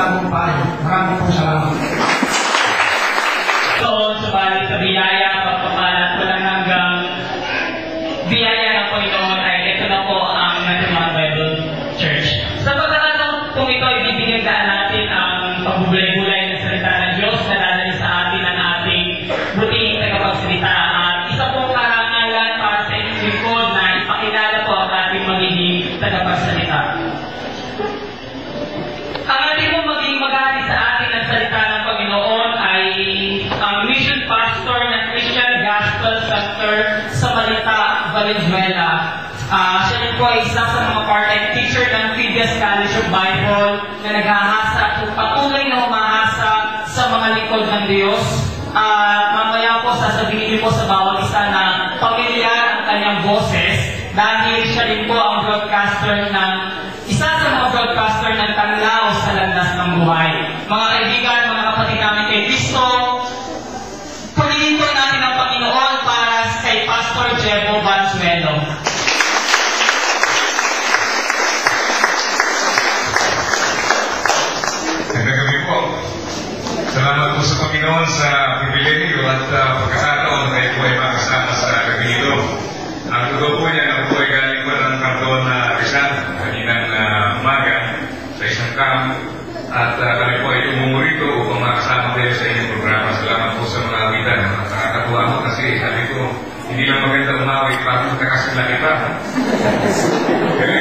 tagumpay. Maraming pong salamat. So, subalit sa biyaya, pagpapalat ko lang hanggang biyaya ng Panginoon ay ito na po ang National Bible Church. Sa pagkakataon kung ito ay bibigyan natin ang pagbulay-bulay ng salita ng Diyos na lalali sa atin ang ating buting tagapagsalita. At isa pong karangalan para sa inyong lingkod na ipakilala po ang ating magiging tagapagsalita. Ang ating pong magiging maghari sa atin ang salita ng Panginoon ay ang mission pastor ng Christian Gospel Center sa Malita, Valenzuela. Siya rin po ay isa sa mga part-time teacher ng Fides College of Bible na naghahasa at patuloy na umahasa sa mga lingkod ng Diyos. Mamaya po sasabihin niyo po sa bawat isa na pamilyar ang kanyang boses dahil siya rin po ang broadcaster ng isa sa mga broadcaster ng Tanglaw sa Landas ng Buhay. Mga kaibigan, mga kapatid namin kay Kristo, purihin po natin ang Panginoon para kay Pastor Jebo Valenzuela. Nagagabi po. Salamat po sa Panginoon sa pribilegyo at pagkakataon na ito ay makasama sa gabi ito. Ang totoo po niya na po ay galing po ng Kanton Rizal kaninang umaga sa isang camp at kami po ay tumungo rito upang makasama kayo sa inyong programa. Salamat po sa mga awitan. Nakakatuwa mo kasi sabi ko, hindi lang maganda umawit para magkakasila kita. Kaya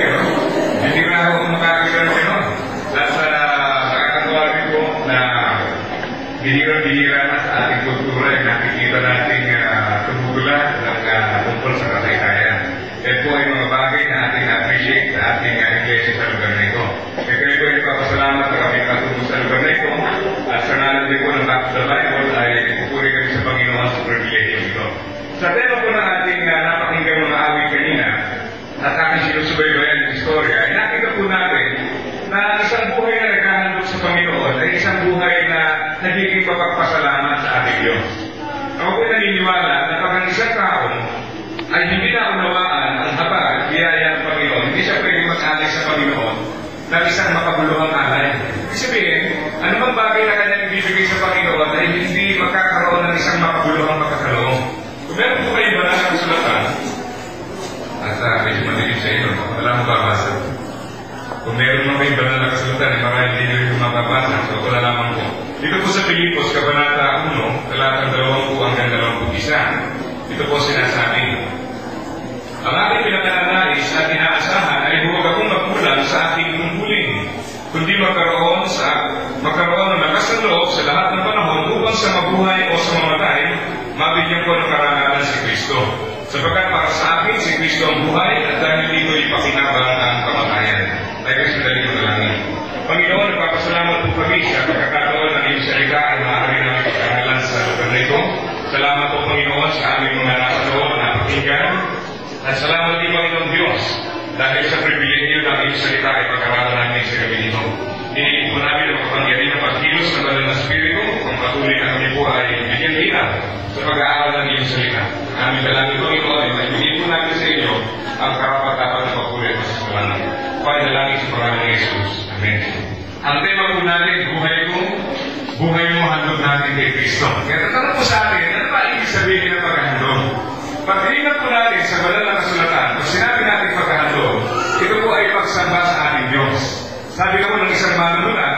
hindi na ako makakita ng Panginoon. At nakakatuwa rin po na bihira-bihira na sa ating kultura ay nakikita natin tumugula ng tungkol sa kasaysayan. Yan po ay mga bagay na ating appreciate sa ating iglesia sa lugar na ito. Kaya kayo po ay papasalamat na kami katulong sa lugar na ito at sa nalang din po ng Back to the Bible ay pupuri kami sa Panginoon sa pribilegyo ito. Sa tema po ng ating napakinggan mga awit kanina at aking sinusubaybayan ng istorya ay nakita po natin na isang buhay na naghahandog sa Panginoon ay isang buhay na nagiging mapagpasalamat sa ating Diyos. Ako po'y naniniwala na pag ang isang tao ay hindi na unawaan ang habag at biyaya ng Panginoon, hindi siya pwede mag-alay sa Panginoon ng isang makabuluhang alay. Ibig sabihin, anumang bagay na kanyang ibibigay sa Panginoon ay hindi magkakaroon ng isang makabuluhang makakaloong. Kung meron po kayo banal na kasulatan, at medyo madilim sa inyo, wala mo babasa. Kung meron mga kayo banal na kasulatan, ay mga hindi nyo rin mababasa, so wala lamang po. Dito po sa Pilipos, Kabanata 1, talatang 20 hanggang 21. Ito po sinasabi, ang aking pinakananais at inaasahan ay huwag akong magkulang sa aking tungkulin, kundi magkaroon ng lakas ng loob sa lahat ng panahon upang sa mabuhay o sa mamatay, mabigyan ko ng karangalan si Kristo. Sapagkat para sa akin si Kristo ang buhay at dahil dito ipakinabang ang kamatayan. Tayo kasi dali ko na langit. Panginoon, nagpapasalamat po kami sa pagkakataon ng iyong salita ay maaari namin pagkakalan sa lugar na ito. Salamat po Panginoon sa aming mga nasa loob na pakinggan. At salamat din Panginoon Diyos dahil sa pribilegyo ng iyong salita ay pagkakalan namin sa gabi nito. Hinihin po namin ang kapangyarihan ng pagkilos ng banal na Espiritu kung patuloy na kami po ay bigyan hinaw sa pag-aaral ng iyong salita. Aming dalangin Panginoon ay bigyan po namin sa inyo ang karapat-dapat na papuri at pasasalamat. Dalangin sa pangalan ng Jesus. Amen. Ang tema po natin, buhay mo handog natin kay Kristo. Kaya tatanong po sa atin, ano ba ibig sabihin ng paghahandog? Pag tinignan po natin sa banal na kasulatan, kung sinabi natin paghahandog, ito po ay pagsamba sa ating Diyos. Sabi ka po ng isang manunulat,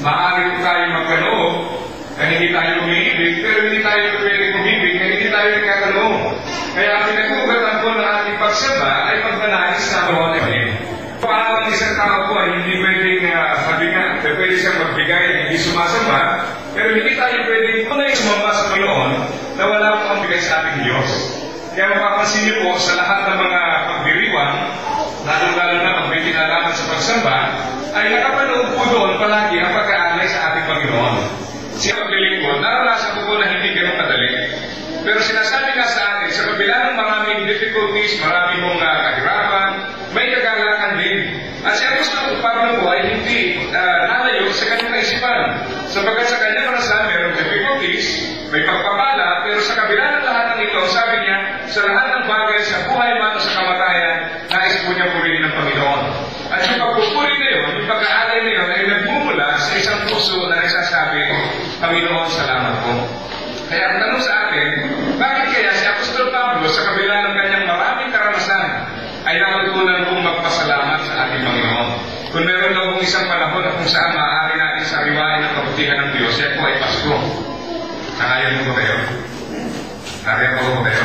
maaari po tayo magkaloob, kaya hindi tayo umiibig, pero hindi tayo pwede umibig, kaya hindi tayo nagkakaloob. Kaya ang pinag-ugatan po ng ating pagsamba ay pagmanalis sa bawat ibahin. Paano ang isang tao po ay hindi pwedeng mabigat, pwede siyang magbigay, hindi sumasamba, pero hindi tayo pwedeng tunay sumamba sa Panginoon na wala po ang bigay sa ating Diyos. Kaya mapapansin niyo po sa lahat ng mga pagdiriwang, lalo-lalo na pag may kinalaman sa pagsamba, ay nakapanood po doon palagi ang pag-aalay sa ating Panginoon. Siya paglilingkod, naranasan ko po na hindi ganun kadali. Pero sinasabi nga sa atin, sa kabila ng maraming difficulties, maraming mong kahirapan, may kagalakan din. At si Apostol Pablo po ay hindi nalayo sa kanyang kaisipan. Sapagkat sa kanyang karanasan, mayroong difficulties, may pagpapala, pero sa kabila ng lahat ng ito, sabi niya, sa lahat ng bagay, sa buhay man o sa kamatayan, nais po niya purihin ng Panginoon. At yung pagpupuri na yun, yung pag-aalay na yun, ay nagmumula sa isang puso na nagsasabi, Panginoon, salamat po. Kaya ang tanong sa atin, bakit kaya si Apostol Pablo sa kabila ng kanyang maraming karanasan ay natutunan kong magpasalamat sa ating Panginoon? Kung meron daw kong isang panahon na kung saan maaari natin sariwain ang kabutihan ng Diyos, yan po ay Pasko. Sangayon mo ba kayo? Nariyan po ba kayo?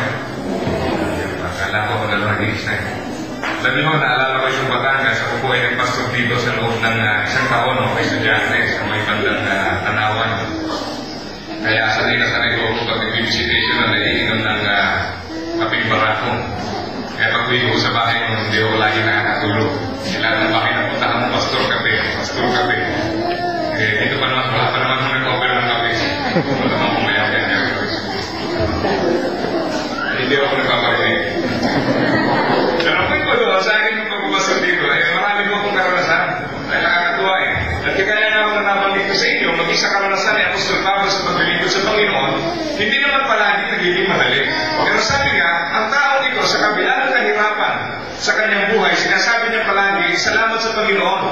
Akala ko na lang nag-iisa. Alam niyo, naalala ko yung Batangas. Ako po ay nagpastor dito sa loob ng isang taon o estudyante sa may bandang Tanawan. Kaya sanay na sanay ko ako pag nag-visitation na naiinom ng kaping barako. Kaya pag uwi ko sa bahay mo, hindi ako lagi nakakatulog. Kailangan na bakit napuntahan mo pastor kape. Dito pa naman, wala pa naman mo nag-over ng kape. Wala naman pumayang kanya. Hindi ako nagpaparinig. Pero kung ito doon, sa akin yung pagbabasok dito, ay marami po akong karanasan. Ay nakakatuwa eh. At kaya nga ako nabanggit ko sa inyo, maging sa karanasan ni Apostol Pablo sa paglilingkod sa Panginoon, hindi naman palagi nagiging madali. Pero sabi nga, ang taong ito sa kabila ng kahirapan sa kanyang buhay, sinasabi niya palagi, salamat sa Panginoon.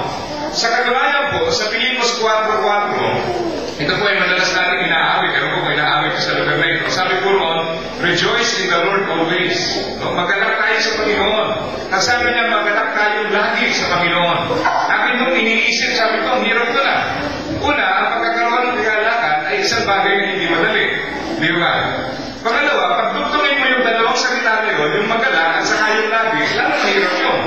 Sa kagulayan po, sa Pilipos 4:4, ito po ay madalas natin inaawit. Pero po inaawit ko sa lugar na ito. Sabi po noon, rejoice in the Lord always. No? Magalak tayo sa Panginoon. At sabi niya, magalak tayo lagi sa Panginoon. Akin nung iniisip, sabi ko, ang hirap ko na. Una, ang pagkakaroon ng kagalakan ay isang bagay na hindi madali. Di ba? Pangalawa, pag dugtungin mo yung dalawang salita na yun, yung magalak at saka yung lagi, lalo mahirap yun.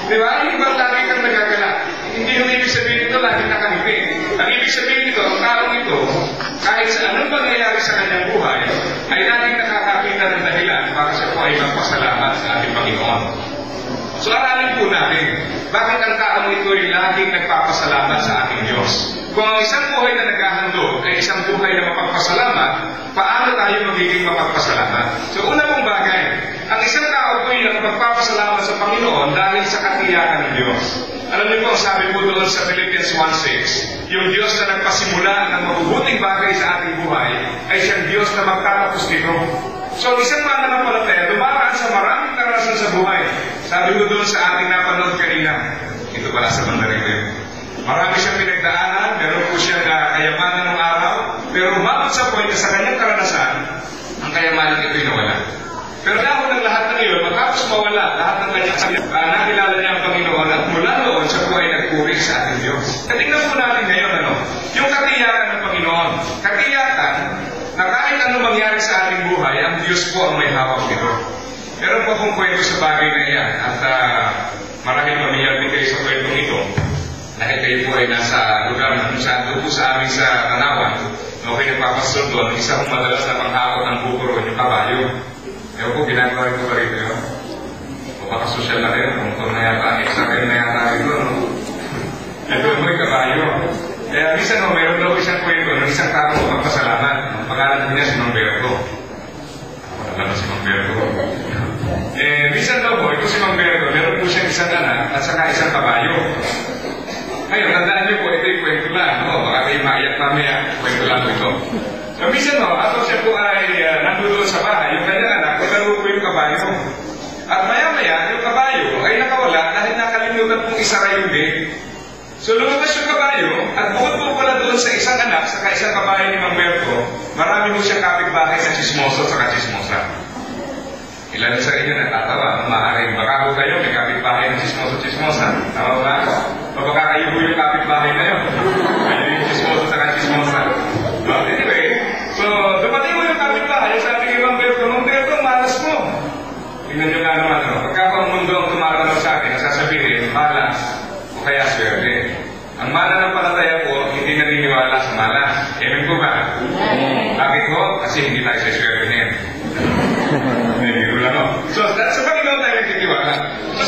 Di ba? Hindi ba lagi kang nagagalak? Hindi yung ibig sabihin ito, lagi nakangiti. Ang ibig sabihin ito, ang taong ito, kahit sa anong pangyayari sa kanyang buhay, ay laging nakakakita ng dahilan para siya po ay magpasalamat sa ating Panginoon. So aralin po natin, bakit ang taong ito ay laging nagpapasalamat sa ating Diyos? Kung ang isang buhay na naghahandog ay isang buhay na mapagpasalamat, paano tayo magiging mapagpasalamat? So una pong bagay, ang isang tao po ay magpapasalamat sa Panginoon dahil sa katiyakan ng Diyos. Alam niyo po, sabi po doon sa Philippians 1:6, yung Diyos na nagpasimula ng mabubuting bagay sa ating buhay ay siyang Diyos na magtatapos nito. So, isang mananampalataya, dumaraan sa maraming karanasan sa buhay. Sabi ko doon sa ating napanood kanina, ito pala sa bandarin ko yun. Marami siyang pinagdaanan, meron po siyang kayamanan ng araw, pero umabot sa point na sa kanyang karanasan, ang kayamanan ito'y nawala. Pero dahil ng lahat ng iyon, matapos mawala lahat ng kanyang nakilala niya ang Panginoon at mula noon siya po ay nagpuri sa ating Diyos. Tingnan po natin ngayon yung katiyakan ng Panginoon. Katiyakan na kahit ano mangyari sa ating buhay, ang Diyos po ang may hawak nito. Meron po akong kwento sa bagay na iyan at maraming pamilyar din kayo sa kwentong ito. Dahil kayo po ay nasa lugar na kung saan doon po sa amin sa Tanawan, okay nagpapastol doon, isa kong madalas na panghakot ng bukuro, yung kabayo. Ewan po, ginagawa ito ba rito yun? O baka social na rin, kung ito na yata, extra kayo na yata rin doon. Ito mo yung kabayo. Kaya minsan meron daw isang kwento ng isang tao magpasalamat. Ang pangalan niya si Mamberto. Wala na si Mamberto. Minsan daw po, ito si Mamberto, meron po siyang isang anak at saka isang kabayo. Ngayon, tandaan niyo po, ito yung kwento lang. Baka kayo maiyak mamaya, kwento lang po ito. So, minsan ato siya po ay nandun sa bahay, yung kanyang anak, pagkaroon po yung kabayo. At maya-maya, yung kabayo ay nakawala dahil nakalimutan pong isara yung gate. So, lumabas yung kabayo, at bukod po pala doon sa isang anak, sa isang kabayo ni Mamberto, marami mo siyang kapitbahay sa chismoso at sa chismosa. Ilan sa inyo natatawa, maaaring baka po kayo, may kapitbahay ng chismoso-chismosa. Tama ba? O baka kayo po yung kapitbahay na yun. Kayo yung chismoso at chismosa. Well, anyway, so, dumating mo yung kapitbahay, sabi kay Mamberto, Mamberto, malas mo. Tingnan nyo nga naman, pagka ang mundo ang tumatanaw sa akin, nasasabihin, malas, o kaya swerte. Ang mananampalataya po, hindi naniniwala sa malas. Amen po ba? Bakit po? Kasi hindi tayo sa swerte niya. So, that's sa Panginoon tayo nagtitiwala. So,